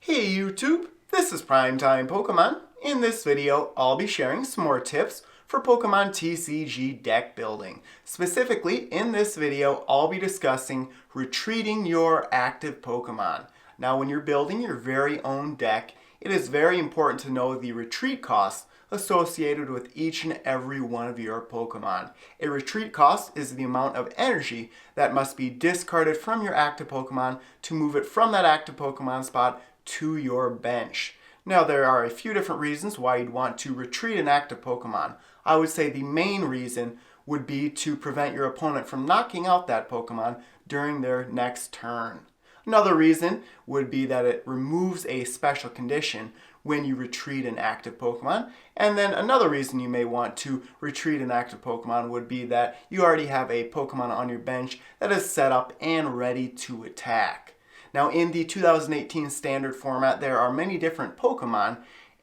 Hey YouTube, this is PrimetimePokemon. In this video, I'll be sharing some more tips for Pokemon TCG deck building. Specifically, in this video, I'll be discussing retreating your active Pokemon. Now, when you're building your very own deck, it is very important to know the retreat costs associated with each and every one of your Pokemon. A retreat cost is the amount of energy that must be discarded from your active Pokemon to move it from that active Pokemon spot to your bench. Now, there are a few different reasons why you'd want to retreat an active Pokemon. I would say the main reason would be to prevent your opponent from knocking out that Pokemon during their next turn. Another reason would be that it removes a special condition when you retreat an active Pokemon. And then another reason you may want to retreat an active Pokemon would be that you already have a Pokemon on your bench that is set up and ready to attack. Now, in the 2018 standard format, there are many different Pokemon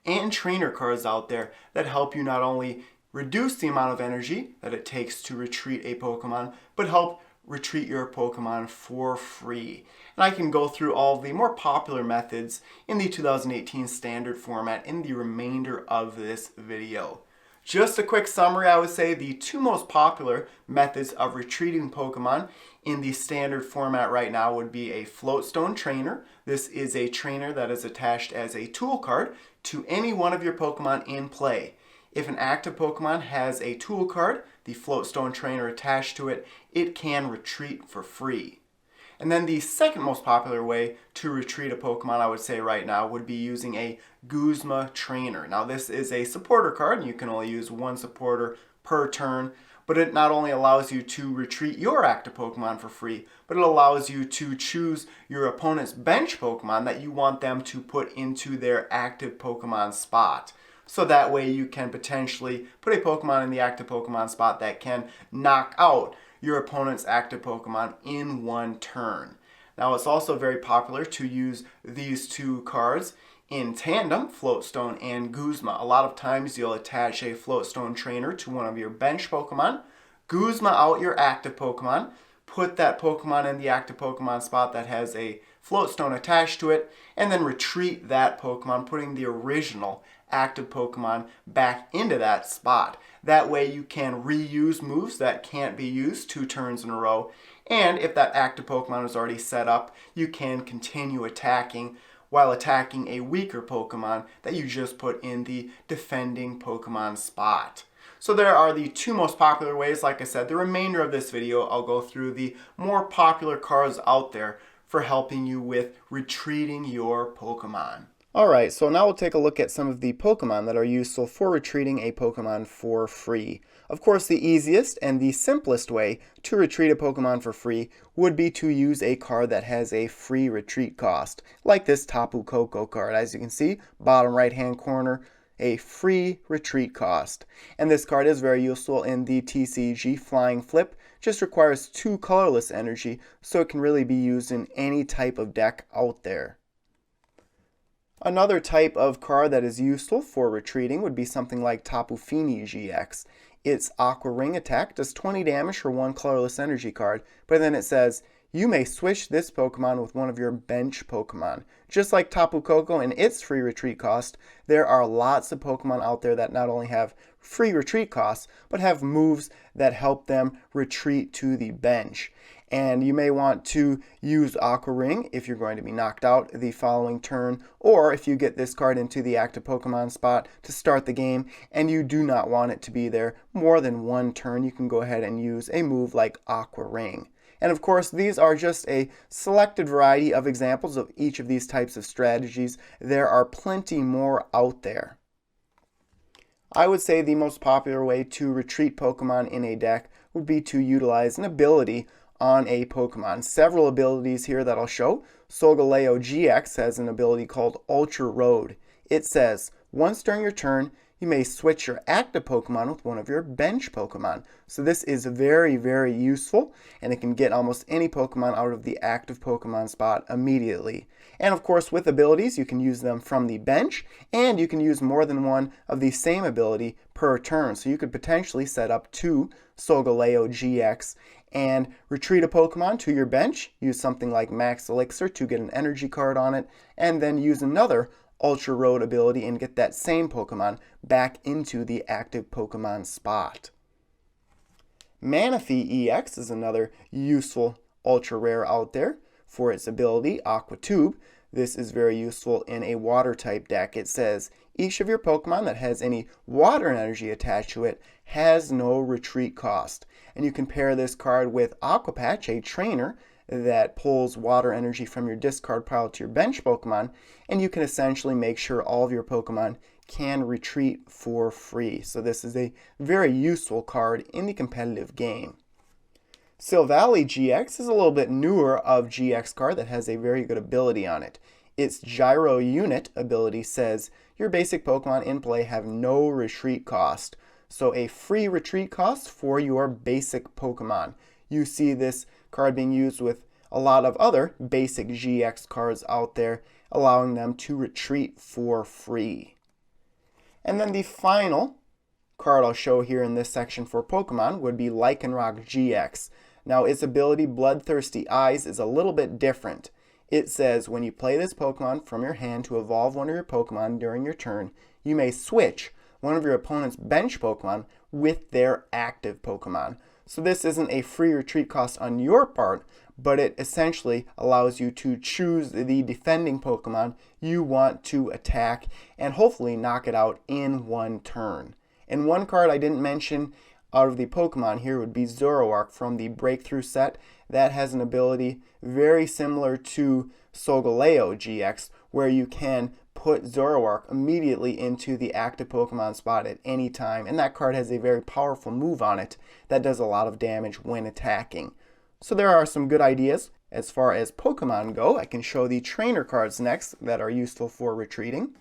and trainer cards out there that help you not only reduce the amount of energy that it takes to retreat a Pokemon, but help retreat your Pokemon for free. And I can go through all the more popular methods in the 2018 standard format in the remainder of this video. Just a quick summary, I would say the two most popular methods of retreating Pokemon in the standard format right now would be a Floatstone trainer. This is a trainer that is attached as a tool card to any one of your Pokemon in play. If an active Pokemon has a tool card, the Floatstone trainer attached to it, it can retreat for free. And then the second most popular way to retreat a Pokemon, I would say right now, would be using a Guzma trainer. Now, this is a supporter card, and you can only use one supporter per turn, but it not only allows you to retreat your active Pokemon for free, but it allows you to choose your opponent's bench Pokemon that you want them to put into their active Pokemon spot. So that way you can potentially put a Pokemon in the active Pokemon spot that can knock out your opponent's active Pokemon in one turn. Now, it's also very popular to use these two cards in tandem, Floatstone and Guzma. A lot of times you'll attach a Floatstone trainer to one of your bench Pokemon, Guzma out your active Pokemon, put that Pokemon in the active Pokemon spot that has a Floatstone attached to it, and then retreat that Pokemon, putting the original active Pokemon back into that spot. That way you can reuse moves that can't be used 2 turns in a row, and if that active Pokemon is already set up, you can continue attacking while attacking a weaker Pokemon that you just put in the defending Pokemon spot. So there are the two most popular ways. Like I said, the remainder of this video, I'll go through the more popular cards out there for helping you with retreating your Pokemon. Alright, so now we'll take a look at some of the Pokemon that are useful for retreating a Pokemon for free. Of course, the easiest and the simplest way to retreat a Pokemon for free would be to use a card that has a free retreat cost, like this Tapu Koko card. As you can see, bottom right hand corner, a free retreat cost. And this card is very useful in the TCG Flying Flip, just requires 2 colorless energy, so it can really be used in any type of deck out there. Another type of card that is useful for retreating would be something like Tapu Fini GX. Its Aqua Ring attack does 20 damage for 1 colorless energy card, but then it says, you may switch this Pokemon with one of your bench Pokemon. Just like Tapu Koko and its free retreat cost, there are lots of Pokemon out there that not only have free retreat costs, but have moves that help them retreat to the bench. And you may want to use Aqua Ring if you're going to be knocked out the following turn, or if you get this card into the active Pokemon spot to start the game and you do not want it to be there more than 1 turn, you can go ahead and use a move like Aqua Ring. And of course, these are just a selected variety of examples of each of these types of strategies. There are plenty more out there. I would say the most popular way to retreat Pokemon in a deck would be to utilize an ability on a Pokemon. Several abilities here that I'll show. Solgaleo GX has an ability called Ultra Road. It says, once during your turn, you may switch your active Pokemon with one of your bench Pokemon. So this is very, very useful, and it can get almost any Pokemon out of the active Pokemon spot immediately. And of course, with abilities, you can use them from the bench, and you can use more than one of the same ability per turn. So you could potentially set up 2 Solgaleo GX and retreat a Pokemon to your bench, use something like Max Elixir to get an energy card on it, and then use another Ultra Road ability and get that same Pokemon back into the active Pokemon spot. Manaphy EX is another useful ultra rare out there for its ability, Aqua Tube. This is very useful in a water type deck. It says each of your Pokemon that has any water energy attached to it has no retreat cost. And you can pair this card with Aqua Patch, a trainer that pulls water energy from your discard pile to your bench Pokemon, and you can essentially make sure all of your Pokemon can retreat for free. So this is a very useful card in the competitive game. Silvally GX is a little bit newer of GX card that has a very good ability on it. Its Gyro Unit ability says your basic Pokemon in play have no retreat cost. So a free retreat cost for your basic Pokemon. You see this card being used with a lot of other basic GX cards out there, allowing them to retreat for free. And then the final card I'll show here in this section for Pokemon would be Lycanroc GX. Now its ability Bloodthirsty Eyes is a little bit different. It says when you play this Pokemon from your hand to evolve one of your Pokemon during your turn, you may switch one of your opponent's bench Pokemon with their active Pokemon. So this isn't a free retreat cost on your part, but it essentially allows you to choose the defending Pokemon you want to attack and hopefully knock it out in one turn. And one card I didn't mention out of the Pokemon here would be Zoroark from the Breakthrough set. That has an ability very similar to Solgaleo GX, where you can put Zoroark immediately into the active Pokemon spot at any time, and that card has a very powerful move on it that does a lot of damage when attacking. So there are some good ideas. As far as Pokemon go, I can show the trainer cards next that are useful for retreating.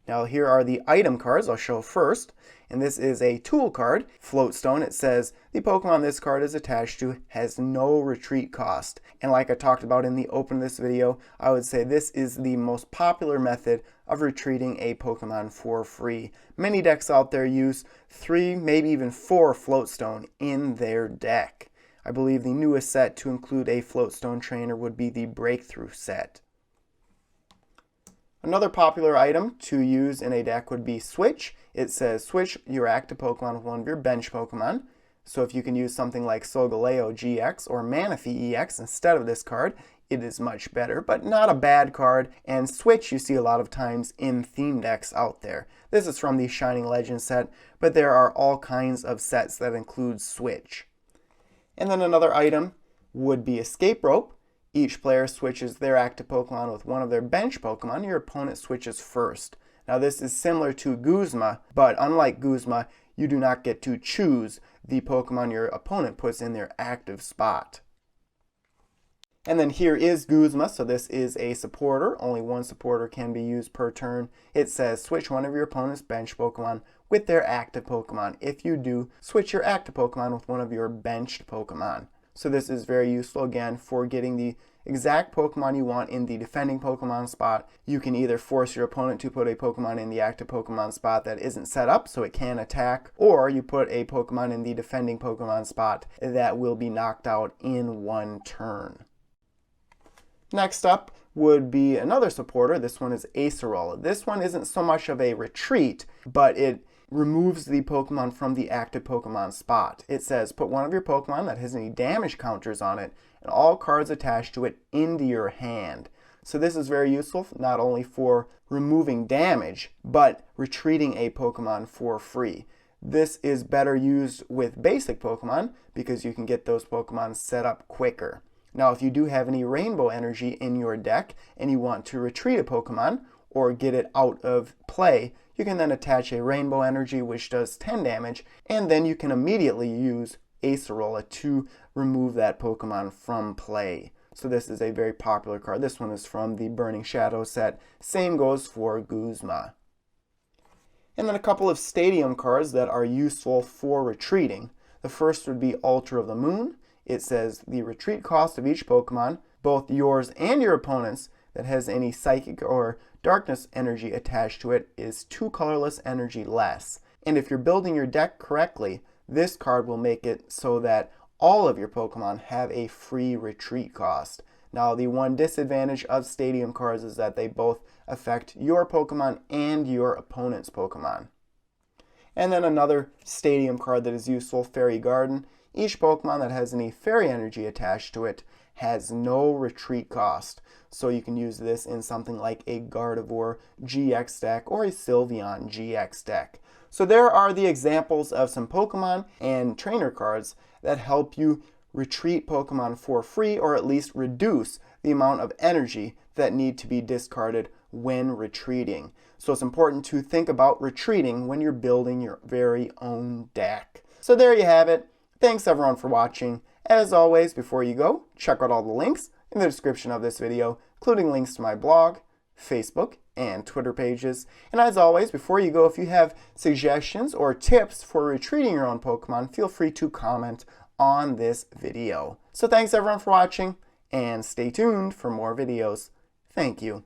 Now here are the item cards I'll show first, and this is a tool card, Floatstone. It says the Pokemon this card is attached to has no retreat cost. And like I talked about in the open of this video, I would say this is the most popular method of retreating a Pokemon for free. Many decks out there use 3, maybe even 4 Floatstone in their deck. I believe the newest set to include a Floatstone trainer would be the Breakthrough set. Another popular item to use in a deck would be Switch. It says switch your active Pokemon with one of your bench Pokemon. So if you can use something like Solgaleo GX or Manaphy EX instead of this card, it is much better, but not a bad card. And Switch you see a lot of times in theme decks out there. This is from the Shining Legends set, but there are all kinds of sets that include Switch. And then another item would be Escape Rope. Each player switches their active Pokemon with one of their bench Pokemon. Your opponent switches first. Now this is similar to Guzma, but unlike Guzma, you do not get to choose the Pokemon your opponent puts in their active spot. And then here is Guzma, so this is a supporter. Only one supporter can be used per turn. It says switch one of your opponent's bench Pokemon with their active Pokemon. If you do, switch your active Pokemon with one of your benched Pokemon. So this is very useful again for getting the exact Pokemon you want in the defending Pokemon spot. You can either force your opponent to put a Pokemon in the active Pokemon spot that isn't set up so it can attack, or you put a Pokemon in the defending Pokemon spot that will be knocked out in one turn. Next up would be another supporter. This one is Acerola. This one isn't so much of a retreat, but it removes the Pokemon from the active Pokemon spot. It says put one of your Pokemon that has any damage counters on it and all cards attached to it into your hand. So this is very useful not only for removing damage, but retreating a Pokemon for free. This is better used with basic Pokemon because you can get those Pokemon set up quicker. Now if you do have any rainbow energy in your deck and you want to retreat a Pokemon or get it out of play, you can then attach a rainbow energy which does 10 damage, and then you can immediately use Acerola to remove that Pokemon from play. So this is a very popular card. This one is from the Burning Shadow set. Same goes for Guzma. And then a couple of stadium cards that are useful for retreating. The first would be Altar of the Moon. It says the retreat cost of each Pokemon, both yours and your opponent's, that has any psychic or darkness energy attached to it is 2 colorless energy less. And if you're building your deck correctly, this card will make it so that all of your Pokemon have a free retreat cost. Now, the one disadvantage of Stadium cards is that they both affect your Pokemon and your opponent's Pokemon. And then another Stadium card that is useful, Fairy Garden. Each Pokemon that has any Fairy energy attached to it has no retreat cost. So you can use this in something like a Gardevoir GX deck or a Sylveon GX deck. So there are the examples of some Pokemon and trainer cards that help you retreat Pokemon for free, or at least reduce the amount of energy that need to be discarded when retreating. So it's important to think about retreating when you're building your very own deck. So there you have it. Thanks everyone for watching. As always, before you go, check out all the links in the description of this video, including links to my blog, Facebook, and Twitter pages. And as always, before you go, if you have suggestions or tips for retreating your own Pokemon, feel free to comment on this video. So thanks everyone for watching, and stay tuned for more videos. Thank you.